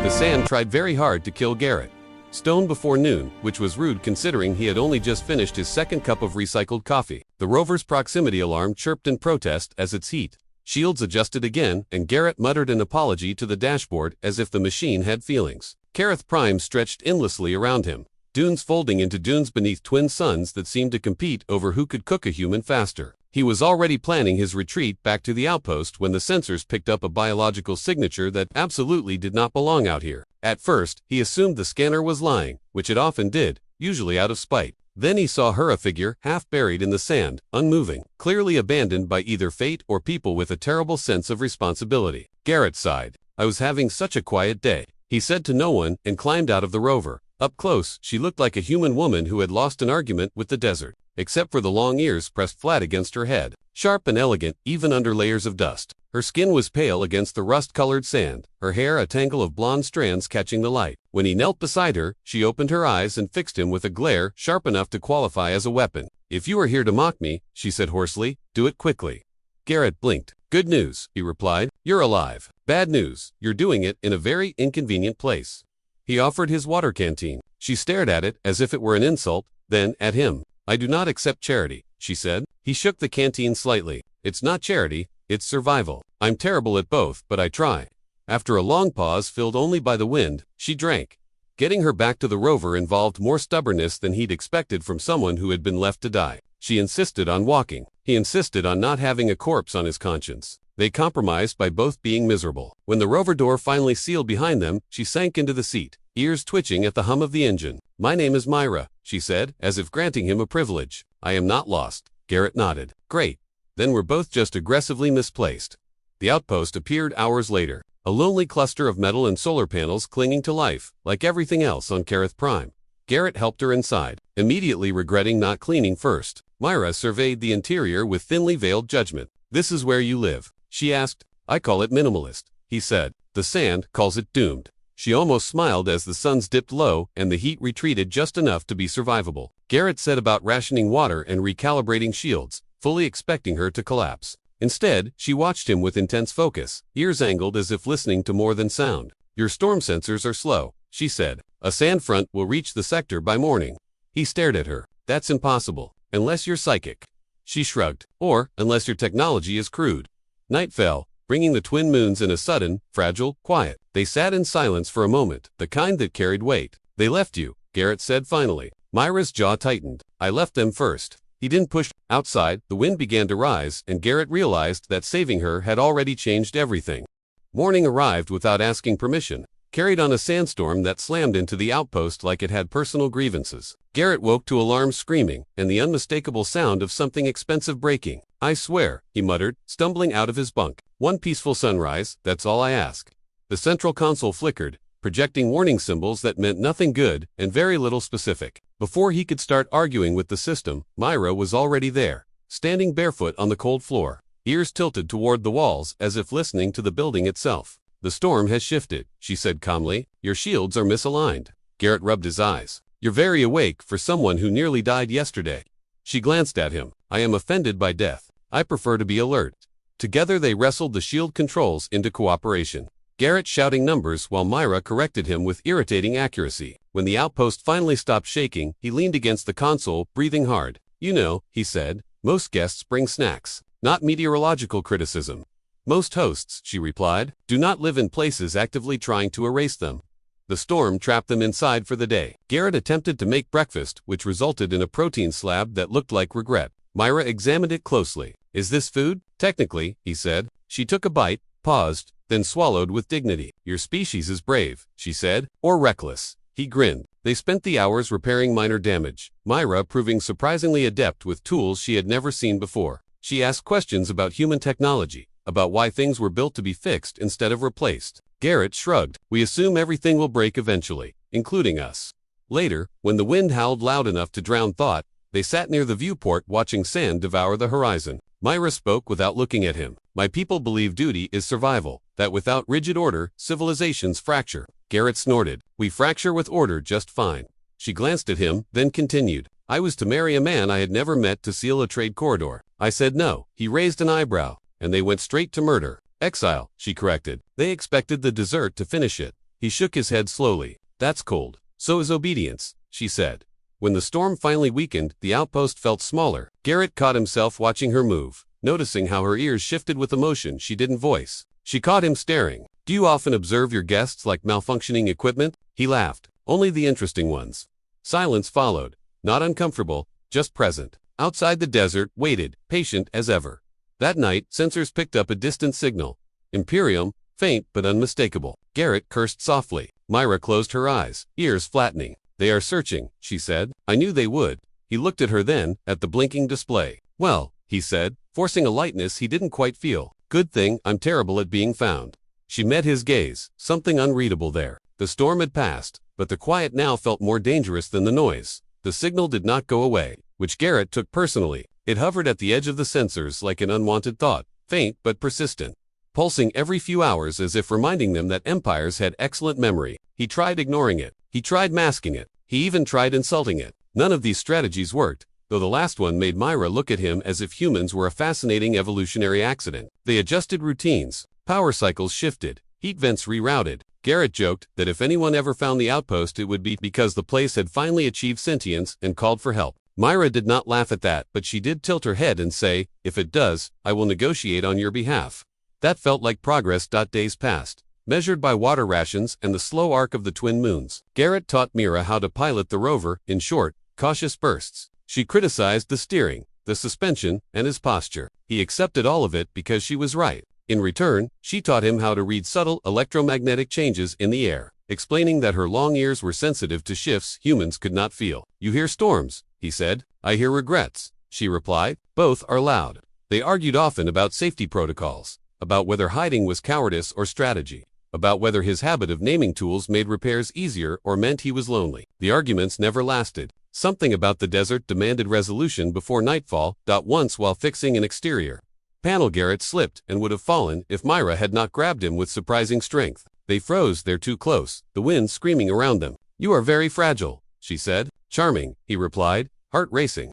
The sand tried very hard to kill Garrett. Stone before noon, which was rude considering he had only just finished his second cup of recycled coffee. The rover's proximity alarm chirped in protest as its heat shields adjusted again, and Garrett muttered an apology to the dashboard as if the machine had feelings. Kareth Prime stretched endlessly around him, dunes folding into dunes beneath twin suns that seemed to compete over who could cook a human faster. He was already planning his retreat back to the outpost when the sensors picked up a biological signature that absolutely did not belong out here. At first, he assumed the scanner was lying, which it often did, usually out of spite. Then he saw her, a figure half buried in the sand, unmoving, clearly abandoned by either fate or people with a terrible sense of responsibility. Garrett sighed. I was having such a quiet day. He said to no one and climbed out of the rover. Up close, she looked like a human woman who had lost an argument with the desert, except for the long ears pressed flat against her head. Sharp and elegant, even under layers of dust. Her skin was pale against the rust-colored sand, her hair a tangle of blonde strands catching the light. When he knelt beside her, she opened her eyes and fixed him with a glare sharp enough to qualify as a weapon. If you are here to mock me, she said hoarsely, do it quickly. Garrett blinked. Good news, he replied. You're alive. Bad news, you're doing it in a very inconvenient place. He offered his water canteen. She stared at it as if it were an insult, then at him. I do not accept charity, she said. He shook the canteen slightly. It's not charity, it's survival. I'm terrible at both, but I try. After a long pause filled only by the wind, she drank. Getting her back to the rover involved more stubbornness than he'd expected from someone who had been left to die. She insisted on walking. He insisted on not having a corpse on his conscience. They compromised by both being miserable. When the rover door finally sealed behind them, she sank into the seat, ears twitching at the hum of the engine. My name is Myra, she said, as if granting him a privilege. I am not lost. Garrett nodded. Great. Then we're both just aggressively misplaced. The outpost appeared hours later, a lonely cluster of metal and solar panels clinging to life, like everything else on Kareth Prime. Garrett helped her inside, immediately regretting not cleaning first. Myra surveyed the interior with thinly veiled judgment. This is where you live, she asked. I call it minimalist, he said. The sand calls it doomed. She almost smiled as the suns dipped low and the heat retreated just enough to be survivable. Garrett set about rationing water and recalibrating shields, fully expecting her to collapse. Instead, she watched him with intense focus, ears angled as if listening to more than sound. Your storm sensors are slow, she said. A sand front will reach the sector by morning. He stared at her. That's impossible, unless you're psychic. She shrugged. Or, unless your technology is crude. Night fell, bringing the twin moons in a sudden, fragile quiet. They sat in silence for a moment, the kind that carried weight. They left you, Garrett said finally. Myra's jaw tightened. I left them first. He didn't push. Outside, the wind began to rise, and Garrett realized that saving her had already changed everything. Morning arrived without asking permission, carried on a sandstorm that slammed into the outpost like it had personal grievances. Garrett woke to alarm screaming, and the unmistakable sound of something expensive breaking. I swear, he muttered, stumbling out of his bunk. One peaceful sunrise, that's all I ask. The central console flickered, projecting warning symbols that meant nothing good and very little specific. Before he could start arguing with the system, Myra was already there, standing barefoot on the cold floor, ears tilted toward the walls as if listening to the building itself. The storm has shifted, she said calmly. Your shields are misaligned. Garrett rubbed his eyes. You're very awake for someone who nearly died yesterday. She glanced at him. I am offended by death. I prefer to be alert. Together they wrestled the shield controls into cooperation. Garrett shouting numbers while Myra corrected him with irritating accuracy. When the outpost finally stopped shaking, he leaned against the console, breathing hard. You know, he said, most guests bring snacks, not meteorological criticism. Most hosts, she replied, do not live in places actively trying to erase them. The storm trapped them inside for the day. Garrett attempted to make breakfast, which resulted in a protein slab that looked like regret. Myra examined it closely. Is this food? Technically, he said. She took a bite, paused, then swallowed with dignity. Your species is brave, she said, or reckless. He grinned. They spent the hours repairing minor damage, Myra proving surprisingly adept with tools she had never seen before. She asked questions about human technology, about why things were built to be fixed instead of replaced. Garrett shrugged. We assume everything will break eventually, including us. Later, when the wind howled loud enough to drown thought, they sat near the viewport watching sand devour the horizon. Myra spoke without looking at him. My people believe duty is survival, that without rigid order, civilizations fracture. Garrett snorted. We fracture with order just fine. She glanced at him, then continued. I was to marry a man I had never met to seal a trade corridor. I said no. He raised an eyebrow, and they went straight to murder. Exile, she corrected. They expected the dessert to finish it. He shook his head slowly. That's cold. So is obedience, she said. When the storm finally weakened, the outpost felt smaller. Garrett caught himself watching her move, noticing how her ears shifted with emotion she didn't voice. She caught him staring. Do you often observe your guests like malfunctioning equipment? He laughed. Only the interesting ones. Silence followed. Not uncomfortable, just present. Outside the desert, waited, patient as ever. That night, sensors picked up a distant signal. Imperium, faint but unmistakable. Garrett cursed softly. Myra closed her eyes, ears flattening. They are searching, she said. I knew they would. He looked at her then, at the blinking display. Well, he said, forcing a lightness he didn't quite feel. Good thing I'm terrible at being found. She met his gaze, something unreadable there. The storm had passed, but the quiet now felt more dangerous than the noise. The signal did not go away, which Garrett took personally. It hovered at the edge of the sensors like an unwanted thought, faint but persistent, pulsing every few hours as if reminding them that empires had excellent memory. He tried ignoring it. He tried masking it. He even tried insulting it. None of these strategies worked, though the last one made Myra look at him as if humans were a fascinating evolutionary accident. They adjusted routines. Power cycles shifted. Heat vents rerouted. Garrett joked that if anyone ever found the outpost it would be because the place had finally achieved sentience and called for help. Myra did not laugh at that, but she did tilt her head and say, if it does, I will negotiate on your behalf. That felt like progress. Days passed, measured by water rations and the slow arc of the twin moons. Garrett taught Myra how to pilot the rover, in short, cautious bursts. She criticized the steering, the suspension, and his posture. He accepted all of it because she was right. In return, she taught him how to read subtle electromagnetic changes in the air, explaining that her long ears were sensitive to shifts humans could not feel. You hear storms, he said. I hear regrets, she replied. Both are loud. They argued often about safety protocols, about whether hiding was cowardice or strategy, about whether his habit of naming tools made repairs easier or meant he was lonely. The arguments never lasted. Something about the desert demanded resolution before nightfall. Once while fixing an exterior panel, Garrett slipped and would have fallen if Myra had not grabbed him with surprising strength. They froze there too close, the wind screaming around them. You are very fragile, she said. Charming, he replied, heart racing.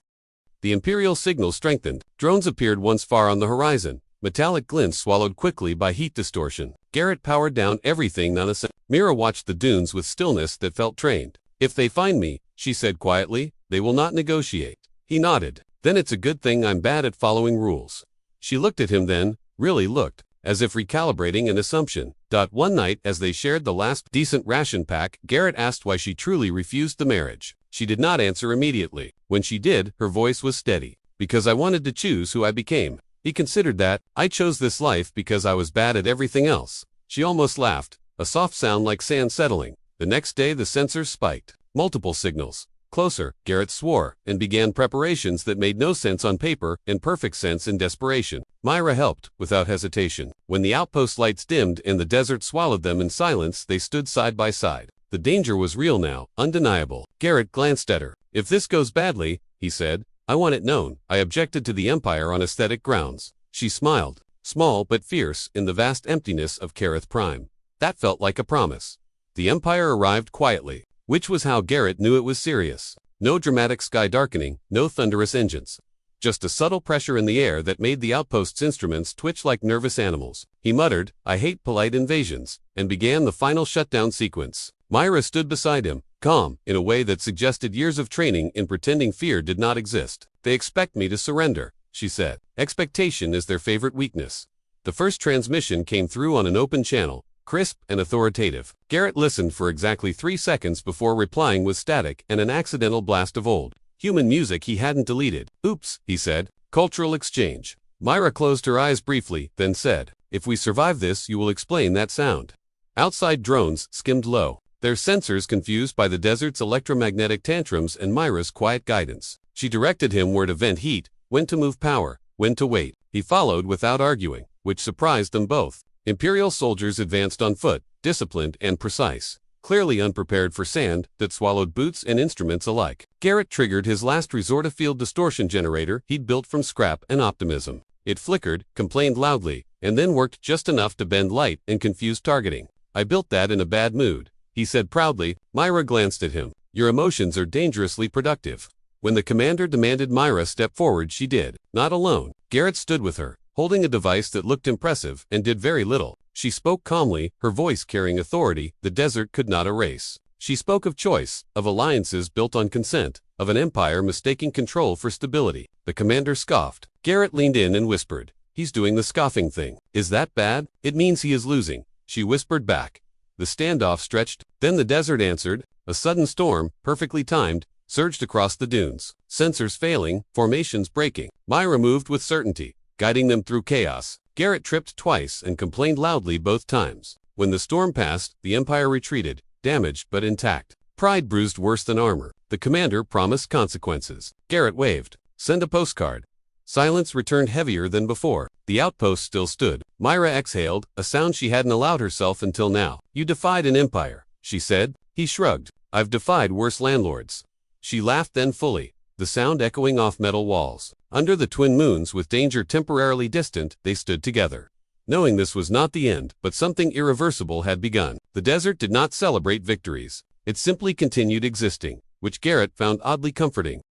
The Imperial signal strengthened. Drones appeared once far on the horizon, metallic glints swallowed quickly by heat distortion. Garrett powered down everything nanosecond. Myra watched the dunes with stillness that felt trained. If they find me, she said quietly, they will not negotiate. He nodded. Then it's a good thing I'm bad at following rules. She looked at him then, really looked, as if recalibrating an assumption. One night as they shared the last decent ration pack, Garrett asked why she truly refused the marriage. She did not answer immediately. When she did, her voice was steady. Because I wanted to choose who I became. He considered that. I chose this life because I was bad at everything else. She almost laughed, a soft sound like sand settling. The next day the sensors spiked. Multiple signals. Closer, Garrett swore, and began preparations that made no sense on paper and perfect sense in desperation. Myra helped, without hesitation. When the outpost lights dimmed and the desert swallowed them in silence, they stood side by side. The danger was real now, undeniable. Garrett glanced at her. If this goes badly, he said, I want it known. I objected to the Empire on aesthetic grounds. She smiled, small but fierce in the vast emptiness of Kareth Prime. That felt like a promise. The Empire arrived quietly, which was how Garrett knew it was serious. No dramatic sky darkening, no thunderous engines. Just a subtle pressure in the air that made the outpost's instruments twitch like nervous animals. He muttered, I hate polite invasions, and began the final shutdown sequence. Myra stood beside him, calm, in a way that suggested years of training in pretending fear did not exist. They expect me to surrender, she said. Expectation is their favorite weakness. The first transmission came through on an open channel, crisp and authoritative. Garrett listened for exactly 3 seconds before replying with static and an accidental blast of old human music he hadn't deleted. Oops, he said. Cultural exchange. Myra closed her eyes briefly, then said, if we survive this you will explain that sound. Outside drones skimmed low, their sensors confused by the desert's electromagnetic tantrums and Myra's quiet guidance. She directed him where to vent heat, when to move power, when to wait. He followed without arguing, which surprised them both. Imperial soldiers advanced on foot, disciplined and precise, clearly unprepared for sand that swallowed boots and instruments alike. Garrett triggered his last resort, a field distortion generator he'd built from scrap and optimism. It flickered, complained loudly, and then worked just enough to bend light and confuse targeting. I built that in a bad mood, he said proudly. Myra glanced at him. Your emotions are dangerously productive. When the commander demanded Myra step forward, she did, not alone. Garrett stood with her, holding a device that looked impressive and did very little. She spoke calmly, her voice carrying authority the desert could not erase. She spoke of choice, of alliances built on consent, of an empire mistaking control for stability. The commander scoffed. Garrett leaned in and whispered, "He's doing the scoffing thing. Is that bad? It means he is losing," she whispered back. The standoff stretched, then the desert answered. A sudden storm, perfectly timed, surged across the dunes. Sensors failing, formations breaking. Myra moved with certainty, guiding them through chaos. Garrett tripped twice and complained loudly both times. When the storm passed, the Empire retreated, damaged but intact. Pride bruised worse than armor. The commander promised consequences. Garrett waved. "Send a postcard." Silence returned heavier than before. The outpost still stood. Myra exhaled, a sound she hadn't allowed herself until now. "You defied an empire," she said. He shrugged. "I've defied worse landlords." She laughed then fully, the sound echoing off metal walls. Under the twin moons, with danger temporarily distant, they stood together. Knowing this was not the end, but something irreversible had begun. The desert did not celebrate victories. It simply continued existing, which Garrett found oddly comforting.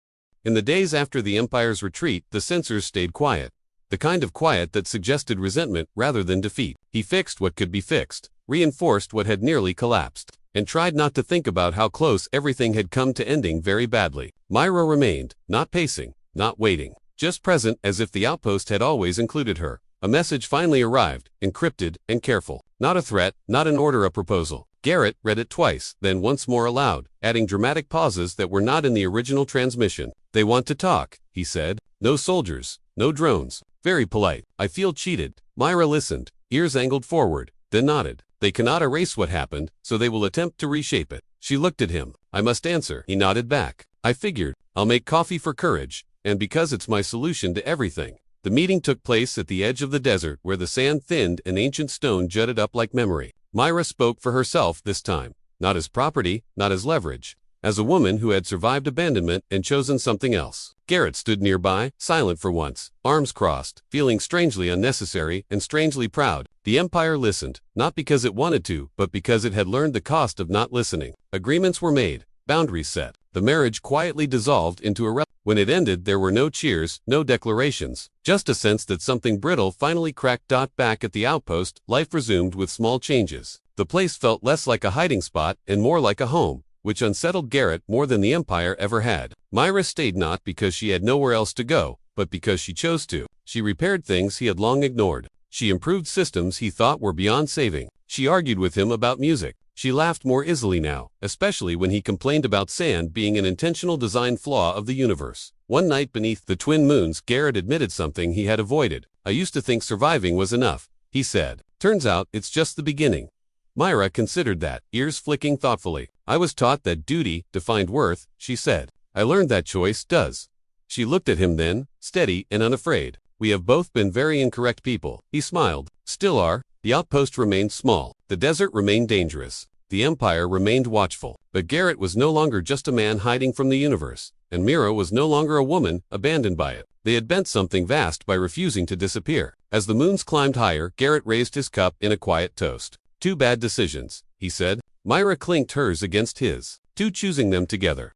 In the days after the Empire's retreat, the sensors stayed quiet. The kind of quiet that suggested resentment rather than defeat. He fixed what could be fixed, reinforced what had nearly collapsed, and tried not to think about how close everything had come to ending very badly. Myra remained, not pacing, not waiting, just present as if the outpost had always included her. A message finally arrived, encrypted and careful. Not a threat, not an order, a proposal. Garrett read it twice, then once more aloud, adding dramatic pauses that were not in the original transmission. "They want to talk," he said. "No soldiers, no drones. Very polite. I feel cheated." Myra listened, ears angled forward, then nodded. "They cannot erase what happened, so they will attempt to reshape it." She looked at him. "I must answer." He nodded back. "I figured. I'll make coffee for courage, and because it's my solution to everything." The meeting took place at the edge of the desert where the sand thinned and ancient stone jutted up like memory. Myra spoke for herself this time, not as property, not as leverage, as a woman who had survived abandonment and chosen something else. Garrett stood nearby, silent for once, arms crossed, feeling strangely unnecessary and strangely proud. The Empire listened, not because it wanted to, but because it had learned the cost of not listening. Agreements were made, boundaries set. The marriage quietly dissolved into a When it ended, there were no cheers, no declarations, just a sense that something brittle finally cracked. Back at the outpost, life resumed with small changes. The place felt less like a hiding spot and more like a home, which unsettled Garrett more than the Empire ever had. Myra stayed not because she had nowhere else to go, but because she chose to. She repaired things he had long ignored. She improved systems he thought were beyond saving. She argued with him about music. She laughed more easily now, especially when he complained about sand being an intentional design flaw of the universe. One night beneath the twin moons, Garrett admitted something he had avoided. "I used to think surviving was enough," he said. "Turns out it's just the beginning." Myra considered that, ears flicking thoughtfully. "I was taught that duty defined worth," she said. "I learned that choice does." She looked at him then, steady and unafraid. "We have both been very incorrect people." He smiled. "Still are." The outpost remained small. The desert remained dangerous. The Empire remained watchful. But Garrett was no longer just a man hiding from the universe, and Myra was no longer a woman abandoned by it. They had bent something vast by refusing to disappear. As the moons climbed higher, Garrett raised his cup in a quiet toast. "Two bad decisions," he said. Myra clinked hers against his. "Two choosing them together."